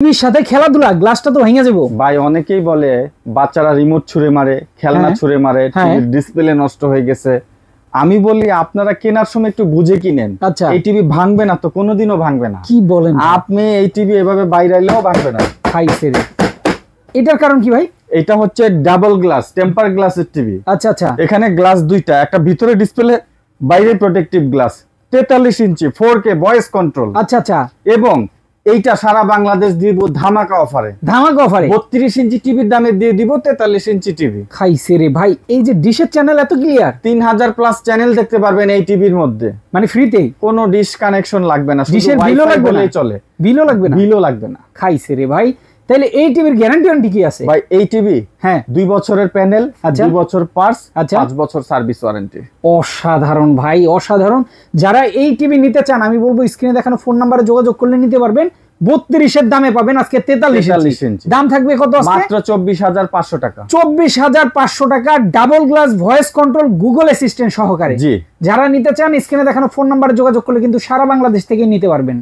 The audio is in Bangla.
টিভির সাথে খেলাধুলা, গ্লাসটা তো ভেঙে যাবো ভাই। অনেকেই বলে বাচ্চারা রিমোট ছুঁড়ে মারে, খেলনা ছুঁড়ে মারে, টিভির ডিসপ্লে নষ্ট হয়ে গেছে। আমি বলি আপনারা কেনার সময় একটু বুঝে কিনেন। আচ্ছা, এই টিভি ভাঙবে না তো, কোনোদিনও ভাঙবে না। কি বলেন আপনি এই টিভি এভাবে বাইরাইলেও ভাঙবে না। খাইছে রে। এটার কারণ কি ভাই? এটা হচ্ছে ডাবল গ্লাস, টেম্পার গ্লাসের টিভি। আচ্ছা আচ্ছা, এখানে গ্লাস দুইটা, একটা ভিতরে ডিসপ্লে, বাইরে প্রোটেক্টিভ গ্লাস, 43 ইঞ্চি 4K ভয়েস কন্ট্রোল। আচ্ছা আচ্ছা, এবং এইটা সারা বাংলাদেশ দিব ধামাকা অফারে। ধামাকা অফারে 32 ইঞ্চি টিভির দামে দিয়ে দিব 43 ইঞ্চি টিভি। খাইছে রে ভাই। এই যে ডিশের চ্যানেল এত ক্লিয়ার, 3000 প্লাস চ্যানেল দেখতে পারবেন এই টিভির মধ্যে, মানে ফ্রিতে। কোনো ডিশ কানেকশন লাগবে না, ডিশের বিলও লাগবে না, চলে। বিলও লাগবে না, বিলও লাগবে না। খাইছে রে ভাই। তাহলে এই টিভির গ্যারান্টি ওয়ারেন্টি কি আছে ভাই? এই টিভি হ্যাঁ 2 বছরের প্যানেল, 2 বছর পার্টস, আচ্ছা 5 বছর সার্ভিস ওয়ারেন্টি। অসাধারণ ভাই, অসাধারণ। যারা এই টিভি নিতে চান, আমি বলবো স্ক্রিনে দেখানো ফোন নাম্বারে যোগাযোগ করলে নিতে পারবেন। 32 এর দামে পাবেন আজকে 43 ইঞ্চি। দাম থাকবে কত আজকে? মাত্র 24500 টাকা। 24500 টাকা, double glass, voice control, Google assistant সহকারে। জি, যারা নিতে চান স্ক্রিনে দেখানো ফোন নাম্বারে যোগাযোগ করলে কিন্তু সারা বাংলাদেশ থেকে নিতে পারবেন।